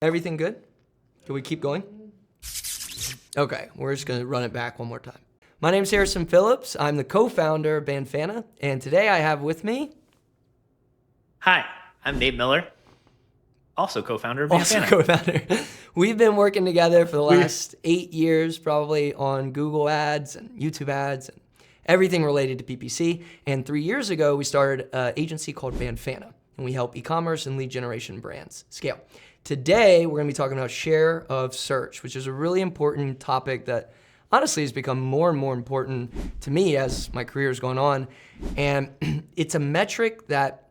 Everything good? Can we keep going? Okay, we're just gonna run it back one more time. My name's Harrison Phillips. I'm the co-founder of Banfana, and today I have with me... Hi, I'm Nate Miller, also co-founder of Also Banfana. co-founder. We've been working together for the last 8 years, probably on Google ads and YouTube ads and everything related to PPC. And 3 years ago, we started an agency called Banfana, and we help e-commerce and lead generation brands scale. Today, we're gonna be talking about share of search, which is a really important topic that honestly has become more and more important to me as my career has gone on. And it's a metric that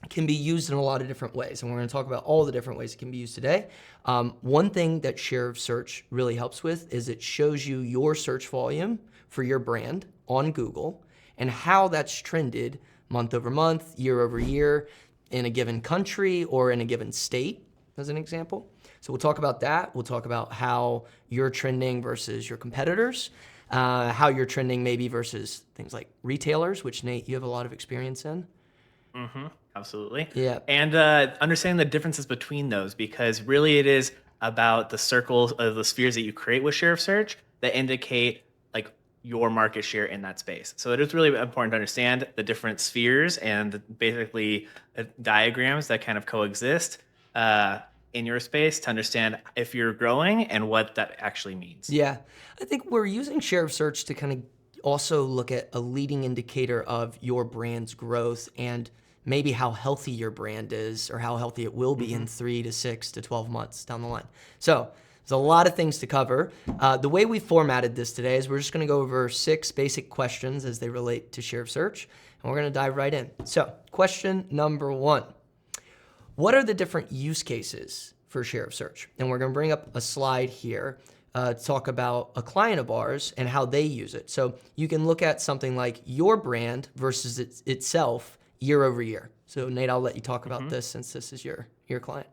can be used in a lot of different ways. And we're gonna talk about all the different ways it can be used today. One thing that share of search really helps with is it shows you your search volume for your brand on Google and how that's trended month over month, year over year, in a given country or in a given state, as an example. So we'll talk about that. We'll talk about how you're trending versus your competitors, how you're trending maybe versus things like retailers, which Nate, you have a lot of experience in. Mm-hmm, absolutely. Yeah. And understanding the differences between those, because really it is about the circles of the spheres that you create with share of search that indicate like your market share in that space. So it is really important to understand the different spheres and basically diagrams that kind of coexist in your space to understand if you're growing and what that actually means. Yeah, I think we're using share of search to kind of also look at a leading indicator of your brand's growth and maybe how healthy your brand is or how healthy it will be in 3 to 6 to 12 months down the line. So there's a lot of things to cover. The way we formatted this today is we're just gonna go over 6 basic questions as they relate to share of search, and we're gonna dive right in. So question number 1. What are the different use cases for share of search? And we're gonna bring up a slide here to talk about a client of ours and how they use it. So you can look at something like your brand versus itself year over year. So Nate, I'll let you talk about this since this is your client.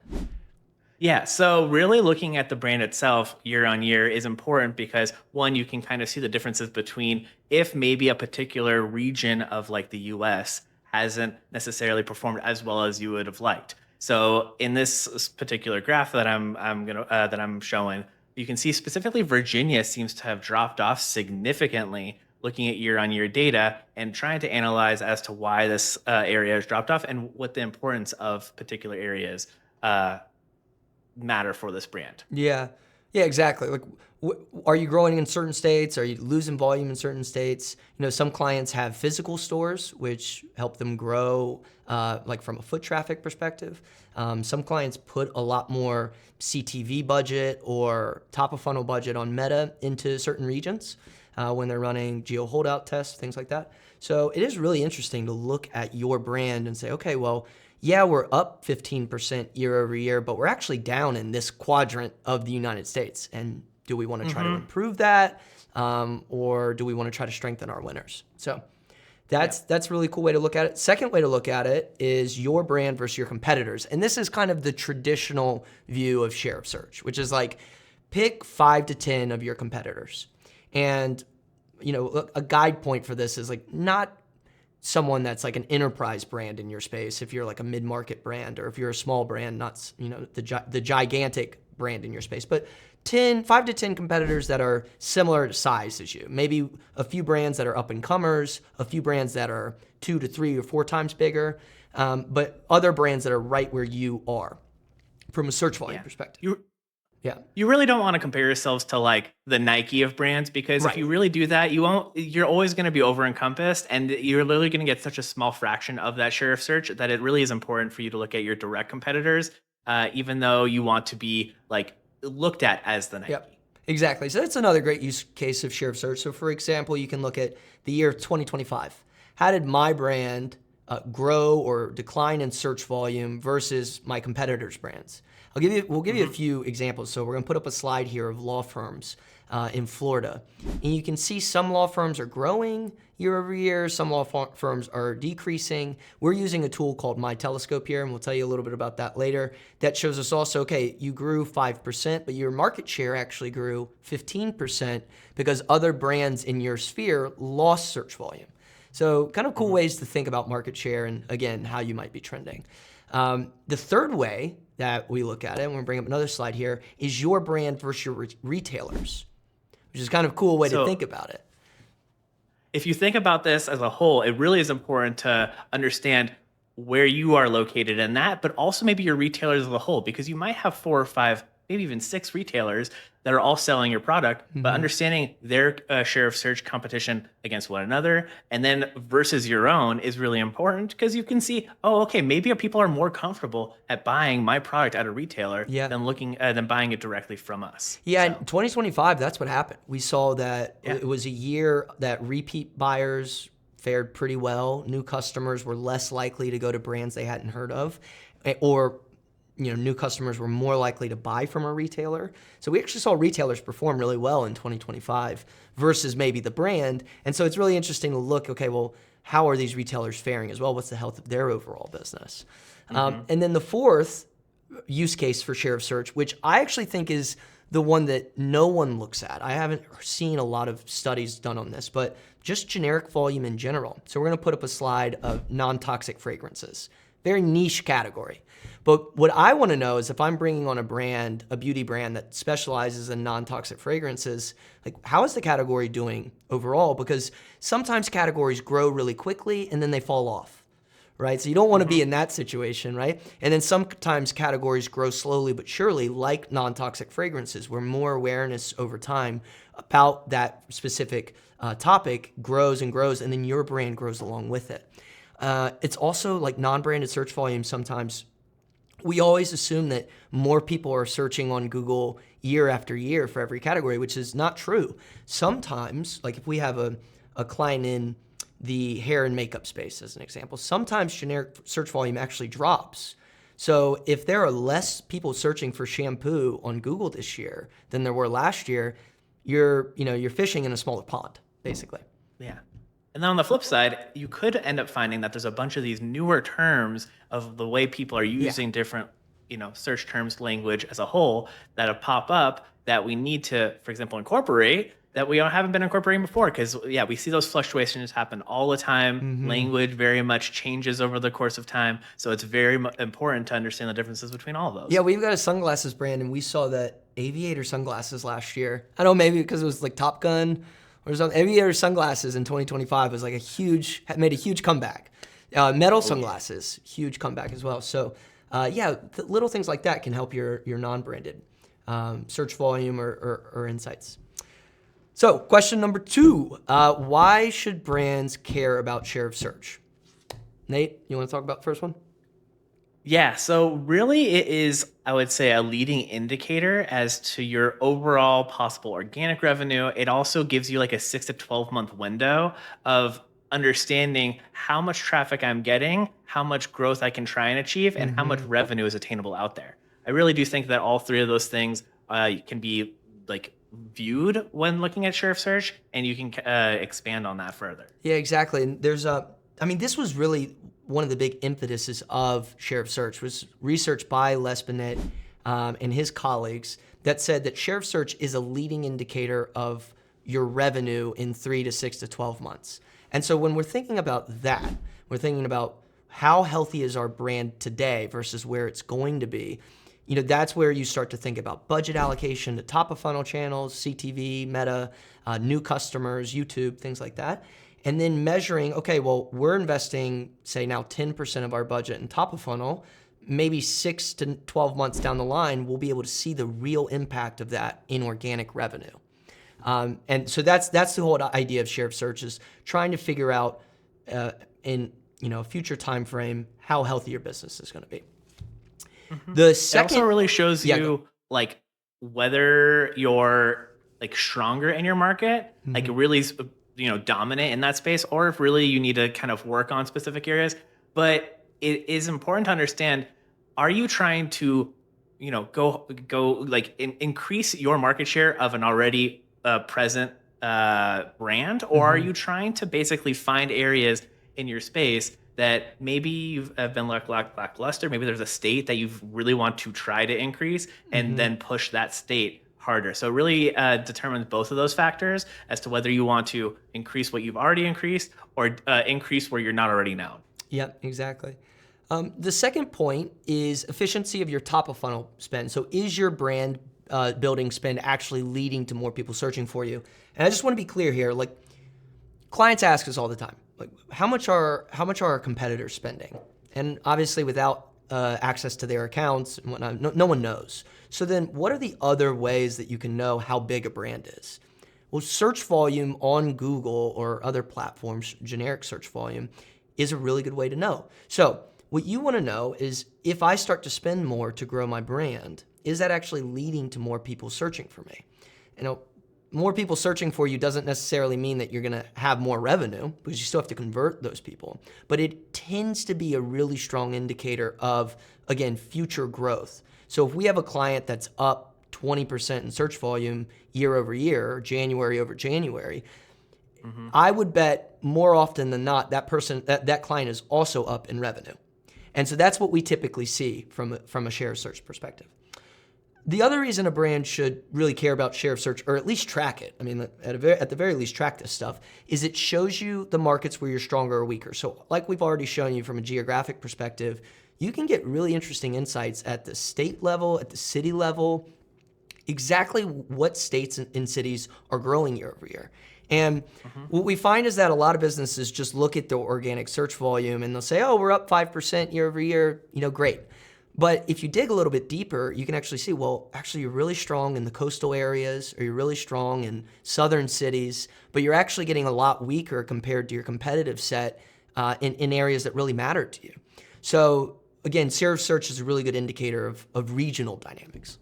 Yeah, so really looking at the brand itself year on year is important because one, you can kind of see the differences between if maybe a particular region of like the US hasn't necessarily performed as well as you would have liked. So in this particular graph that I'm showing, you can see specifically Virginia seems to have dropped off significantly looking at year on year data and trying to analyze as to why this area has dropped off and what the importance of particular areas matter for this brand. Yeah, exactly. Like, are you growing in certain states? Are you losing volume in certain states? You know, some clients have physical stores, which help them grow, like from a foot traffic perspective. Some clients put a lot more CTV budget or top of funnel budget on Meta into certain regions when they're running geo holdout tests, things like that. So it is really interesting to look at your brand and say, okay, well, yeah, we're up 15% year over year, but we're actually down in this quadrant of the United States. And do we want to try to improve that? Or do we want to try to strengthen our winners? So that's a really cool way to look at it. Second way to look at it is your brand versus your competitors. And this is kind of the traditional view of share of search, which is like pick 5 to 10 of your competitors. And you know, a guide point for this is like not someone that's like an enterprise brand in your space if you're like a mid-market brand, or if you're a small brand, not, you know, the gigantic brand in your space, but 5 to 10 competitors that are similar size as you. Maybe a few brands that are up and comers, a few brands that are 2 to 3 or 4 times bigger, but other brands that are right where you are from a search volume perspective. You really don't want to compare yourselves to like the Nike of brands, because if you really do that, you're always going to be over encompassed, and you're literally going to get such a small fraction of that share of search that it really is important for you to look at your direct competitors, even though you want to be like looked at as the Nike. Yep, exactly. So that's another great use case of share of search. So for example, you can look at the year 2025. How did my brand grow or decline in search volume versus my competitors' brands? We'll give you a few examples. So we're gonna put up a slide here of law firms in Florida. And you can see some law firms are growing year over year, some law firms are decreasing. We're using a tool called My Telescope here, and we'll tell you a little bit about that later. That shows us also, okay, you grew 5%, but your market share actually grew 15% because other brands in your sphere lost search volume. So kind of cool ways to think about market share and, again, how you might be trending. The third way that we look at it, and we're gonna bring up another slide here, is your brand versus your retailers, which is kind of a cool way to So think about it. if you think about this as a whole, it really is important to understand where you are located in that, but also maybe your retailers as a whole, because you might have 4 or 5, maybe even 6 retailers that are all selling your product, but understanding their share of search competition against one another and then versus your own is really important because you can see, oh, okay, maybe people are more comfortable at buying my product at a retailer Yeah. than buying it directly from us. Yeah, So, in 2025, that's what happened. We saw that yeah. it was a year that repeat buyers fared pretty well. New customers were less likely to go to brands they hadn't heard of, or new customers were more likely to buy from a retailer. So we actually saw retailers perform really well in 2025 versus maybe the brand. And so it's really interesting to look, okay, well, how are these retailers faring as well? What's the health of their overall business? And then the fourth use case for share of search, which I actually think is the one that no one looks at. I haven't seen a lot of studies done on this, but just generic volume in general. So we're gonna put up a slide of non-toxic fragrances. Very niche category. But what I wanna know is if I'm bringing on a brand, a beauty brand that specializes in non-toxic fragrances, like how is the category doing overall? Because sometimes categories grow really quickly and then they fall off, right? So you don't wanna be in that situation, right? And then sometimes categories grow slowly but surely, like non-toxic fragrances, where more awareness over time about that specific topic grows and grows, and then your brand grows along with it. It's also like non-branded search volume. Sometimes we always assume that more people are searching on Google year after year for every category, which is not true. Sometimes, like if we have a client in the hair and makeup space as an example, sometimes generic search volume actually drops. So if there are less people searching for shampoo on Google this year than there were last year, you're fishing in a smaller pond, basically. Yeah. And then on the flip side, you could end up finding that there's a bunch of these newer terms of the way people are using different, search terms, language as a whole that have pop up that we need to, for example, incorporate that we haven't been incorporating before. Because we see those fluctuations happen all the time. Language very much changes over the course of time. So it's very important to understand the differences between all of those. Yeah, we've got a sunglasses brand, and we saw that aviator sunglasses last year. I don't know, maybe because it was like Top Gun or something. Aviator sunglasses in 2025 was like made a huge comeback. Metal sunglasses, huge comeback as well. So little things like that can help your non-branded search volume or insights. So question number 2, why should brands care about share of search? Nate, you want to talk about the first one? Yeah, so really it is, I would say, a leading indicator as to your overall possible organic revenue. It also gives you like a 6 to 12 month window of understanding how much traffic I'm getting, how much growth I can try and achieve, and how much revenue is attainable out there. I really do think that all 3 of those things can be like viewed when looking at share of search, and you can expand on that further. Yeah, exactly. And this was really one of the big impetuses of share of search was research by Les Binet and his colleagues that said that share of search is a leading indicator of your revenue in 3 to 6 to 12 months. And so when we're thinking about that, we're thinking about how healthy is our brand today versus where it's going to be. That's where you start to think about budget allocation to top of funnel channels, CTV, Meta, new customers, YouTube, things like that. And then measuring, okay, well, we're investing, say now 10% of our budget in top of funnel, maybe 6 to 12 months down the line, we'll be able to see the real impact of that in organic revenue. And so that's the whole idea of share of search is trying to figure out in a future time frame how healthy your business is going to be. The second It also really shows you like whether you're like stronger in your market, like really dominant in that space, or if really you need to kind of work on specific areas. But it is important to understand: are you trying to go like increase your market share of an already present brand, or are you trying to basically find areas in your space that maybe you've been lackluster, maybe there's a state that you really want to try to increase and then push that state harder. So it really determines both of those factors as to whether you want to increase what you've already increased or increase where you're not already known. Yep, exactly. The second point is efficiency of your top of funnel spend. So is your brand building spend actually leading to more people searching for you? And I just want to be clear here, like clients ask us all the time, like how much are our competitors spending? And obviously without access to their accounts and whatnot, no one knows. So then what are the other ways that you can know how big a brand is? Well, search volume on Google or other platforms, generic search volume, is a really good way to know. So what you want to know is if I start to spend more to grow my brand, is that actually leading to more people searching for me? You know, more people searching for you doesn't necessarily mean that you're going to have more revenue because you still have to convert those people. But it tends to be a really strong indicator of, again, future growth. So if we have a client that's up 20% in search volume year over year, January over January, I would bet more often than not that client is also up in revenue. And so that's what we typically see from a share of search perspective. The other reason a brand should really care about share of search, or at least track it, I mean, at the very least track this stuff, is it shows you the markets where you're stronger or weaker. So like we've already shown you from a geographic perspective, you can get really interesting insights at the state level, at the city level, exactly what states and cities are growing year over year. And what we find is that a lot of businesses just look at the organic search volume and they'll say, oh, we're up 5% year over year, great. But if you dig a little bit deeper, you can actually see, well, actually you're really strong in the coastal areas, or you're really strong in southern cities, but you're actually getting a lot weaker compared to your competitive set in areas that really matter to you. So again, share of search is a really good indicator of regional dynamics.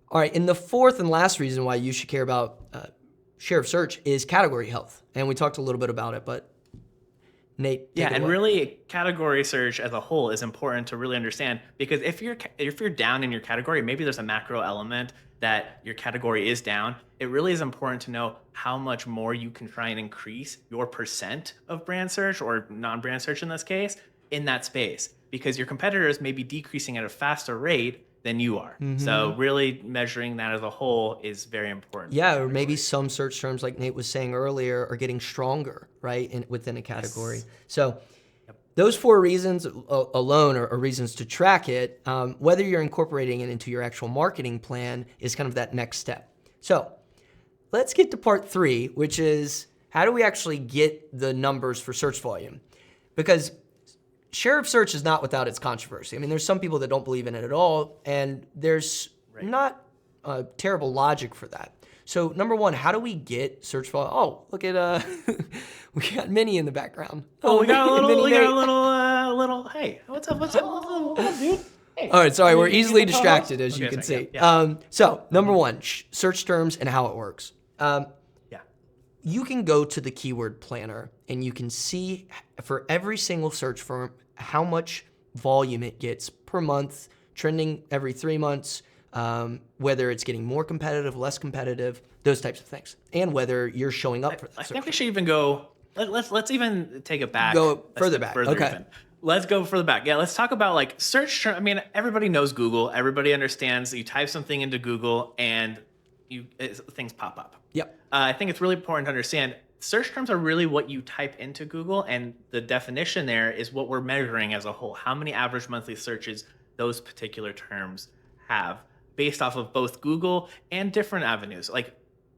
All right, and the fourth and last reason why you should care about share of search is category health. And we talked a little bit about it, but Nate, yeah, and really category search as a whole is important to really understand, because if you're down in your category, maybe there's a macro element that your category is down. It really is important to know how much more you can try and increase your percent of brand search, or non-brand search in this case, in that space, because your competitors may be decreasing at a faster rate than you are. So really measuring that as a whole is very important. Yeah, or maybe some search terms, like Nate was saying earlier, are getting stronger, right, within a category. Yes. So those four reasons alone are reasons to track it. Whether you're incorporating it into your actual marketing plan is kind of that next step. So let's get to part 3, which is how do we actually get the numbers for search volume? Because share of search is not without its controversy. I mean, there's some people that don't believe in it at all, and there's not a terrible logic for that. So number one, how do we get search volume? Oh, look at we got Minnie in the background. Oh, we got a little. Hey, what's up, dude? Hey. All right, sorry, we're easily distracted, as you can see. Yeah. So number one, search terms and how it works. You can go to the keyword planner and you can see for every single search firm how much volume it gets per month, trending every 3 months, whether it's getting more competitive, less competitive, those types of things, and whether you're showing up for that. I think we should even go. Let's even take it back. Go further back. Okay. Even. Let's go further back. Yeah, let's talk about like search term. I mean, everybody knows Google. Everybody understands that you type something into Google and things pop up. Yep. I think it's really important to understand search terms are really what you type into Google, and the definition there is what we're measuring as a whole. How many average monthly searches those particular terms have based off of both Google and different avenues. Like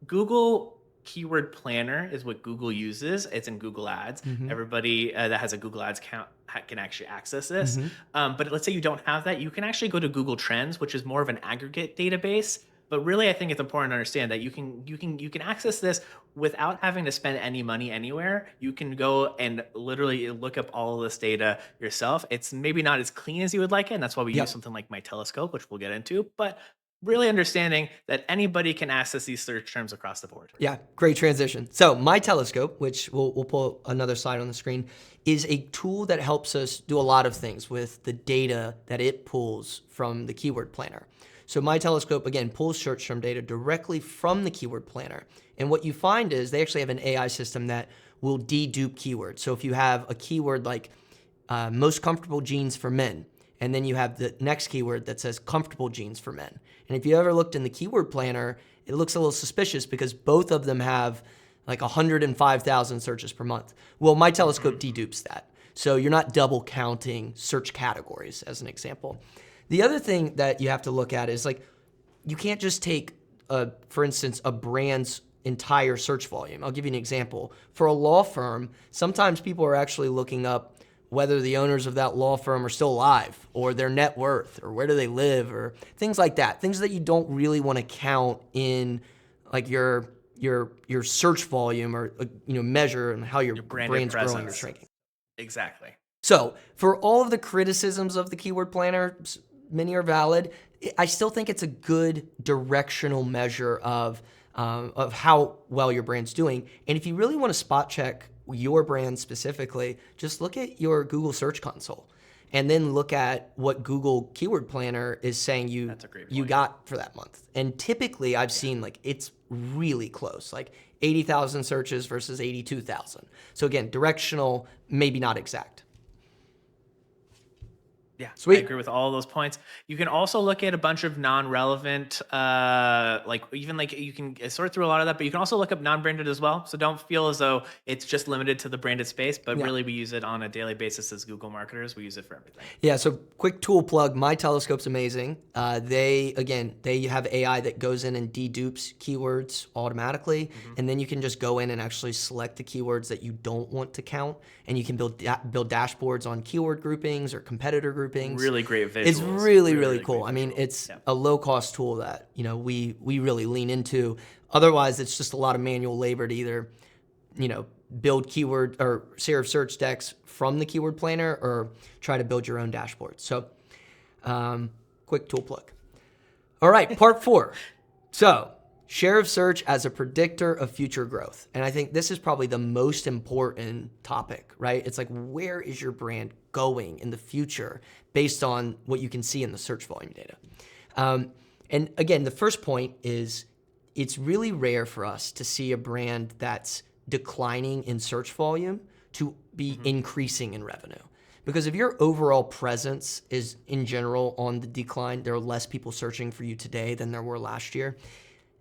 Google Keyword Planner is what Google uses. It's in Google Ads. Everybody that has a Google Ads account can actually access this. But let's say you don't have that. You can actually go to Google Trends, which is more of an aggregate database. But really, I think it's important to understand that you can access this without having to spend any money anywhere. You can go and literally look up all of this data yourself. It's maybe not as clean as you would like it, and that's why we use something like My Telescope, which we'll get into. But really understanding that anybody can access these search terms across the board. Yeah, great transition. So My Telescope, which we'll pull another slide on the screen, is a tool that helps us do a lot of things with the data that it pulls from the Keyword Planner. So My Telescope, again, pulls search term data directly from the Keyword Planner. And what you find is they actually have an AI system that will dedupe keywords. So if you have a keyword like most comfortable jeans for men, and then you have the next keyword that says comfortable jeans for men. And if you ever looked in the Keyword Planner, it looks a little suspicious because both of them have like 105,000 searches per month. Well, My Telescope dedupes that. So you're not double counting search categories, as an example. The other thing that you have to look at is like, you can't just take, for instance, a brand's entire search volume. I'll give you an example. For a law firm, sometimes people are actually looking up whether the owners of that law firm are still alive, or their net worth, or where do they live, or things like that. Things that you don't really want to count in like your search volume, or measure and how your brand's growing or shrinking. Exactly. So for all of the criticisms of the keyword planner, many are valid. I still think it's a good directional measure of how well your brand's doing. And if you really want to spot check your brand specifically, just look at your Google Search Console and then look at what Google Keyword Planner is saying you got for that month. And typically I've seen like it's really close, like 80,000 searches versus 82,000. So again, directional, maybe not exact. Yeah, Sweet. I agree with all those points. You can also look at a bunch of non-relevant, you can sort through a lot of that, but you can also look up non-branded as well. So don't feel as though it's just limited to the branded space, but really we use it on a daily basis as Google marketers. We use it for everything. Yeah, so quick tool plug, My Telescope's amazing. They have AI that goes in and dedupes keywords automatically, and then you can just go in and actually select the keywords that you don't want to count, and you can build dashboards on keyword groupings or competitor groupings. Really great visuals. It's really cool. I mean, it's a low-cost tool that we really lean into. Otherwise, it's just a lot of manual labor to either build keyword or share of search decks from the keyword planner, or try to build your own dashboard. So, quick tool plug. All right, part 4. So, share of search as a predictor of future growth. And I think this is probably the most important topic, right? It's like, where is your brand going in the future based on what you can see in the search volume data? And again, the first point is it's really rare for us to see a brand that's declining in search volume to be increasing in revenue. Because if your overall presence is in general on the decline, there are less people searching for you today than there were last year,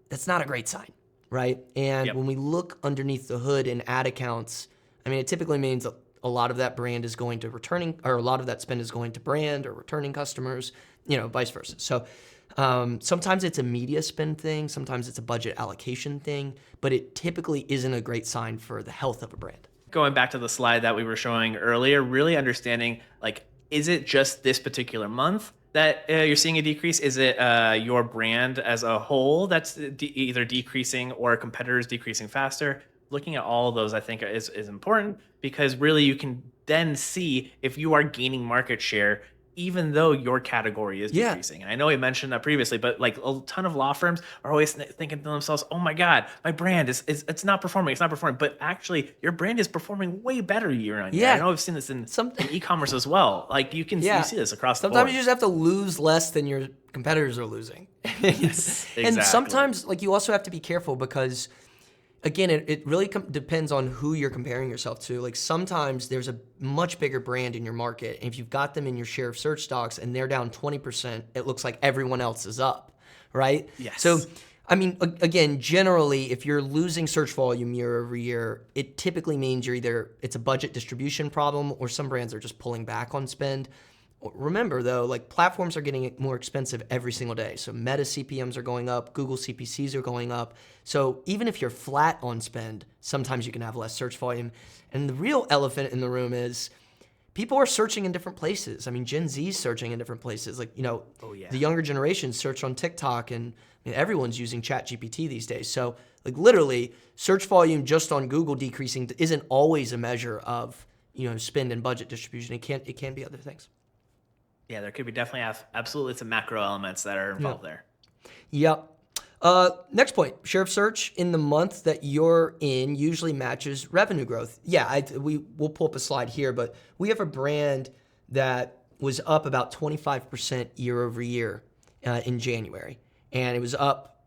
that's not a great sign, right? And when we look underneath the hood in ad accounts, I mean, it typically means a lot of that brand is going to returning, or a lot of that spend is going to brand or returning customers, vice versa. So sometimes it's a media spend thing, sometimes it's a budget allocation thing, but it typically isn't a great sign for the health of a brand. Going back to the slide that we were showing earlier, really understanding, like, is it just this particular month that you're seeing a decrease? Is it your brand as a whole that's either decreasing or competitors decreasing faster? Looking at all of those, I think, is important, because really you can then see if you are gaining market share, even though your category is decreasing. And I know we mentioned that previously, but like a ton of law firms are always thinking to themselves, oh my God, my brand it's not performing, it's not performing. But actually your brand is performing way better year on year. I know I've seen this in e-commerce as well. Like you see this across the board. Sometimes you just have to lose less than your competitors are losing. Yes, exactly. And sometimes like you also have to be careful, because again, it really depends on who you're comparing yourself to. Like sometimes there's a much bigger brand in your market, and if you've got them in your share of search stocks and they're down 20%, it looks like everyone else is up, right? Yes. So, I mean, again, generally, if you're losing search volume year over year, it typically means it's a budget distribution problem, or some brands are just pulling back on spend. Remember though, like platforms are getting more expensive every single day. So Meta CPMs are going up, Google CPCs are going up. So even if you're flat on spend, sometimes you can have less search volume. And the real elephant in the room is people are searching in different places. I mean, Gen Z's searching in different places. Like, the younger generation search on TikTok, and everyone's using ChatGPT these days. So like literally search volume just on Google decreasing isn't always a measure of, spend and budget distribution. It can be other things. Yeah, there could be definitely absolutely some macro elements that are involved there. Yep. Next point, share of search in the month that you're in usually matches revenue growth. Yeah, we'll pull up a slide here, but we have a brand that was up about 25% year over year in January. And it was up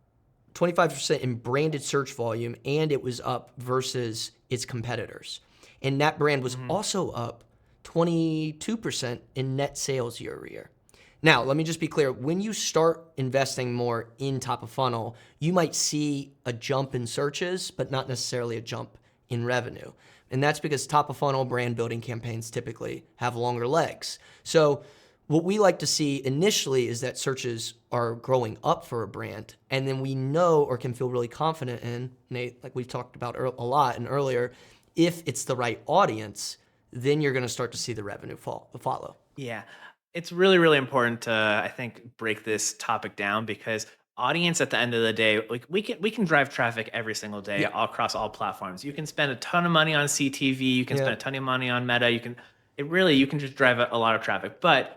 25% in branded search volume, and it was up versus its competitors. And that brand was also up 22% in net sales year over year. Now, let me just be clear. When you start investing more in top of funnel, you might see a jump in searches, but not necessarily a jump in revenue. And that's because top of funnel brand building campaigns typically have longer legs. So what we like to see initially is that searches are growing up for a brand, and then we know or can feel really confident in, Nate, like we've talked about a lot and earlier, if it's the right audience, then you're going to start to see the revenue follow. Yeah. It's really, really important to, I think, break this topic down because audience at the end of the day, like we can drive traffic every single day all across all platforms. You can spend a ton of money on CTV, you can spend a ton of money on Meta, you can just drive a lot of traffic. But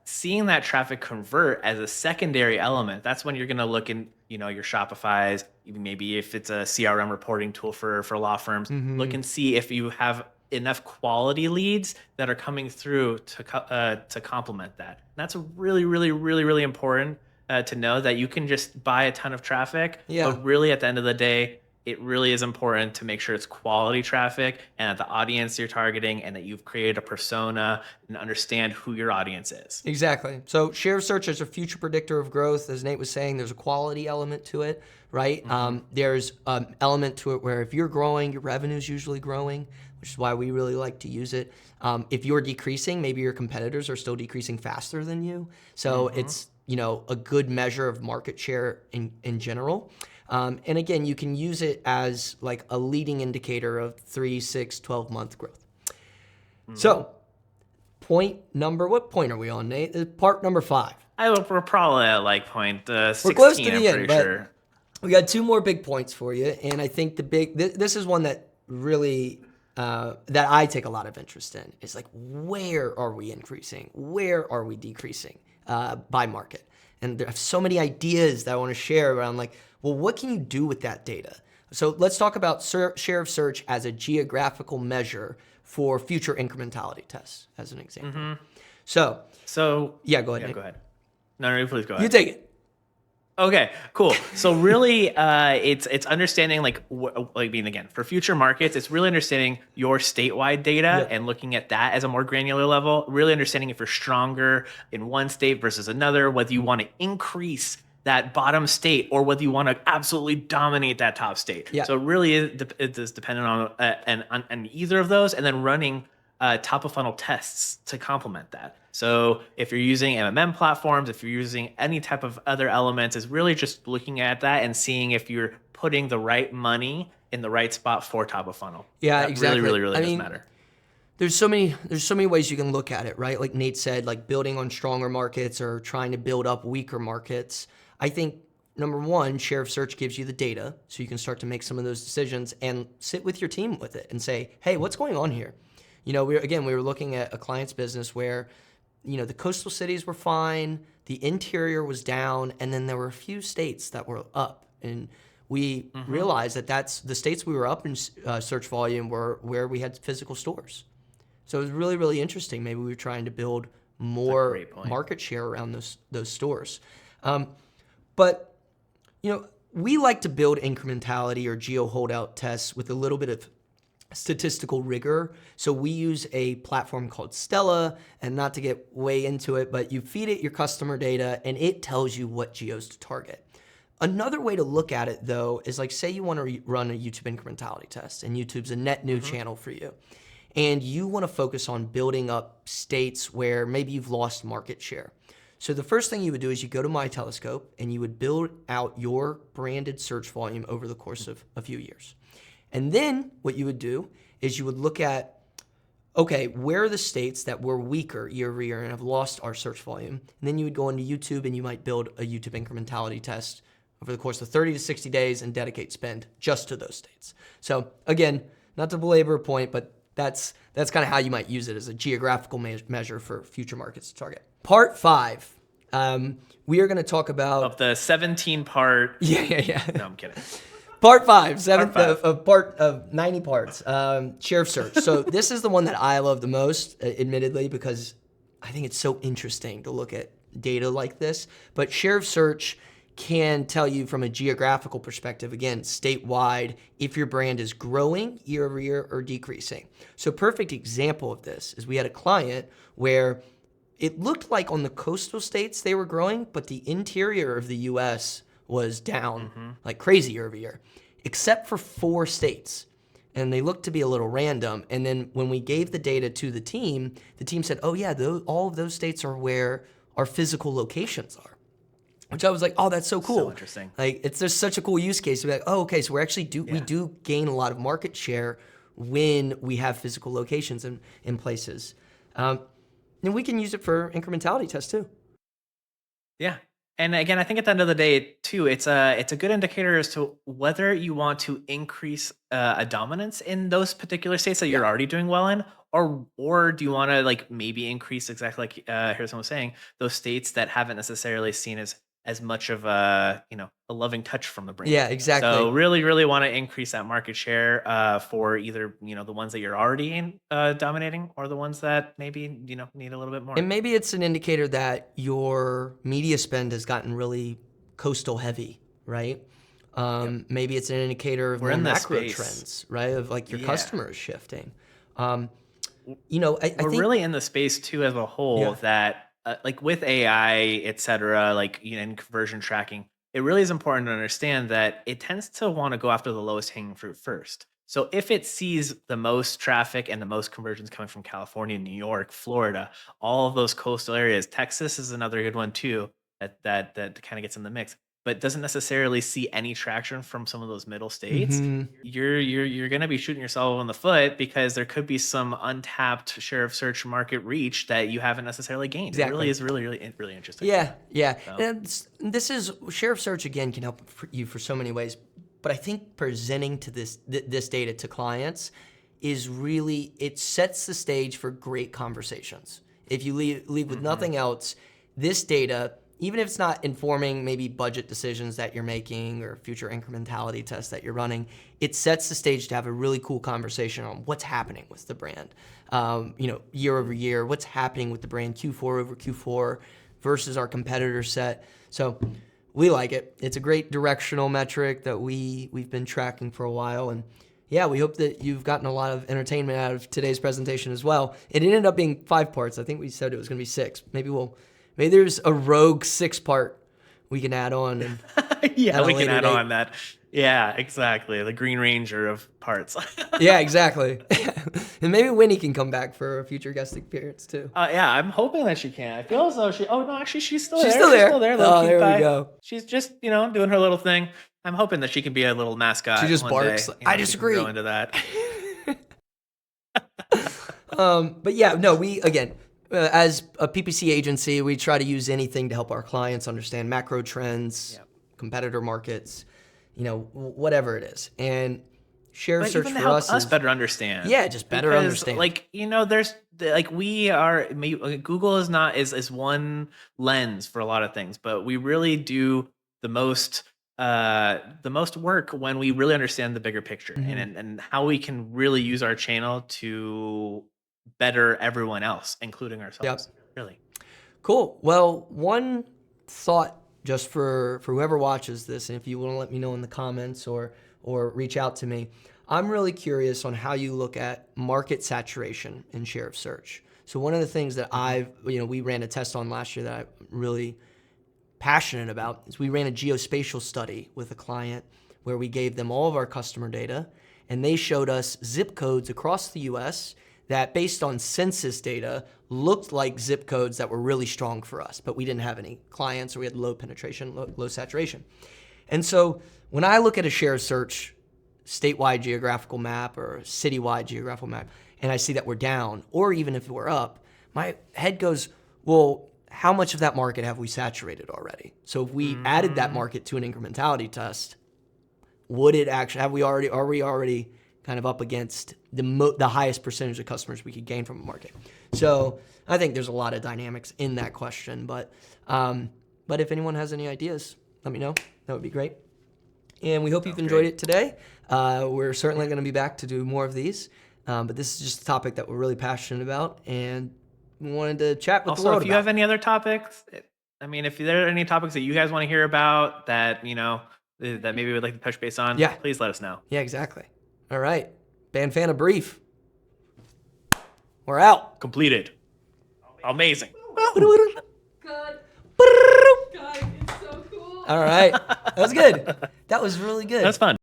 seeing that traffic convert as a secondary element, that's when you're going to look in, your Shopify's, even maybe if it's a CRM reporting tool for law firms, look and see if you have enough quality leads that are coming through to complement that. And that's really, really, really, really important to know that you can just buy a ton of traffic, but really at the end of the day, it really is important to make sure it's quality traffic and that the audience you're targeting and that you've created a persona and understand who your audience is. Exactly. So share of search is a future predictor of growth. As Nate was saying, there's a quality element to it, right? There's an element to it where if you're growing, your revenue is usually growing, which is why we really like to use it. If you're decreasing, maybe your competitors are still decreasing faster than you. So it's a good measure of market share in general. And again, you can use it as like a leading indicator of 3, 6, 12-month growth. So what point are we on, Nate? Part number 5. We're probably at like point 16, we're close to the I'm end, pretty sure. We got 2 more big points for you. And I think this is one that really, that I take a lot of interest in. It's like, where are we increasing? Where are we decreasing by market? And there are so many ideas that I want to share around like, well, what can you do with that data? So let's talk about share of search as a geographical measure for future incrementality tests, as an example. So yeah, go ahead. Yeah, go ahead. No, please go ahead. You take it. Okay, cool. So really, it's understanding being again for future markets. It's really understanding your statewide data and looking at that as a more granular level. Really understanding if you're stronger in one state versus another, whether you want to increase that bottom state or whether you want to absolutely dominate that top state. Yeah. So it really is dependent on either of those, and then running top of funnel tests to complement that. So if you're using MMM platforms, if you're using any type of other elements, is really just looking at that and seeing if you're putting the right money in the right spot for top of funnel. Yeah, that exactly. Really does matter. There's so many ways you can look at it, right? Like Nate said, like building on stronger markets or trying to build up weaker markets. I think number 1, share of search gives you the data, so you can start to make some of those decisions and sit with your team with it and say, hey, what's going on here? We were looking at a client's business where, the coastal cities were fine, the interior was down, and then there were a few states that were up. And we realized that that's the states we were up in search volume were where we had physical stores. So it was really, really interesting. Maybe we were trying to build more market share around those stores. But we like to build incrementality or geo holdout tests with a little bit of statistical rigor. So we use a platform called Stella, and not to get way into it, but you feed it your customer data and it tells you what geos to target. Another way to look at it though is like, say you want to run a YouTube incrementality test and YouTube's a net new channel for you. And you want to focus on building up states where maybe you've lost market share. So the first thing you would do is you go to My Telescope and you would build out your branded search volume over the course of a few years. And then what you would do is you would look at, okay, where are the states that were weaker year over year and have lost our search volume? And then you would go into YouTube and you might build a YouTube incrementality test over the course of 30 to 60 days and dedicate spend just to those states. So again, not to belabor a point, but that's kind of how you might use it as a geographical measure for future markets to target. Part 5, we are going to talk about of the 17-part. Yeah. No, I'm kidding. Part 5, of 90 parts, share of search. So this is the one that I love the most, admittedly, because I think it's so interesting to look at data like this. But share of search can tell you from a geographical perspective, again, statewide, if your brand is growing year over year or decreasing. So perfect example of this is we had a client where it looked like on the coastal states they were growing, but the interior of the U.S. was down like crazy year over year, except for 4 states. and they looked to be a little random. And then when we gave the data to the team said, oh yeah, all of those states are where our physical locations are. Which I was like, oh, that's so cool. So interesting. Like, it's just such a cool use case to be like, oh, okay, so we do gain a lot of market share when we have physical locations in places. And we can use it for incrementality tests too. Yeah. And again, I think at the end of the day, too, it's a good indicator as to whether you want to increase a dominance in those particular states that you're already doing well in, or do you want to like maybe increase exactly like Harrison was saying, those states that haven't necessarily seen as much of a a loving touch from the brand. Yeah, exactly. So really want to increase that market share for either the ones that you're already in, dominating, or the ones that maybe need a little bit more. And maybe it's an indicator that your media spend has gotten really coastal heavy, right? Maybe it's an indicator of more macro trends, right? Of like your customers shifting. I We're think really in the space too as a whole that like with AI, et cetera, like in conversion tracking, it really is important to understand that it tends to want to go after the lowest hanging fruit first. So if it sees the most traffic and the most conversions coming from California, New York, Florida, all of those coastal areas, Texas is another good one too that kind of gets in the mix, but doesn't necessarily see any traction from some of those middle states, you're going to be shooting yourself in the foot because there could be some untapped share of search market reach that you haven't necessarily gained. Exactly. It really is really interesting. Yeah. So. And this is share of search again can help you for so many ways, but I think presenting to this data to clients is really, it sets the stage for great conversations. If you leave with nothing else, this data, even if it's not informing maybe budget decisions that you're making or future incrementality tests that you're running, it sets the stage to have a really cool conversation on what's happening with the brand. Year over year, what's happening with the brand Q4 over Q4 versus our competitor set. So we like it. It's a great directional metric that we've been tracking for a while. And yeah, we hope that you've gotten a lot of entertainment out of today's presentation as well. It ended up being 5 parts. I think we said it was going to be 6. Maybe there's a rogue 6-part we can add on. And yeah, we can add on that. Yeah, exactly. The Green Ranger of parts. Yeah, exactly. And maybe Winnie can come back for a future guest appearance too. Yeah, I'm hoping that she can. I feel as though she's still there. She's still there. Oh, there we go. She's just, doing her little thing. I'm hoping that she can be a little mascot. She just barks. Day. I disagree. Go into that. But yeah, no, we, again, as a PPC agency, we try to use anything to help our clients understand macro trends, competitor markets, whatever it is. And share search even for to help us is better understand. Yeah, just better understand. There's Google is one lens for a lot of things, but we really do the most work when we really understand the bigger picture and how we can really use our channel to better everyone else, including ourselves. Yep. Really. Cool. Well, one thought just for whoever watches this, and if you want to let me know in the comments or reach out to me, I'm really curious on how you look at market saturation in share of search. So one of the things that we ran a test on last year that I'm really passionate about is we ran a geospatial study with a client where we gave them all of our customer data, and they showed us zip codes across the US that, based on census data, looked like zip codes that were really strong for us, but we didn't have any clients, or we had low penetration, low saturation. And so when I look at a share search statewide geographical map or citywide geographical map, and I see that we're down, or even if we're up, my head goes, well, how much of that market have we saturated already? So if we added that market to an incrementality test, would it actually, are we already kind of up against the highest percentage of customers we could gain from a market? So I think there's a lot of dynamics in that question, but if anyone has any ideas, let me know. That would be great. And we hope you've enjoyed it today. We're certainly going to be back to do more of these, but this is just a topic that we're really passionate about, and we wanted to chat with the world Also, if you have any other topics, if there are any topics that you guys want to hear about that that maybe we'd like to touch base on, please let us know. Yeah, exactly. All right. Banfana brief. We're out. Completed. Amazing. Good. God, it's so cool. All right. That was good. That was really good. That's fun.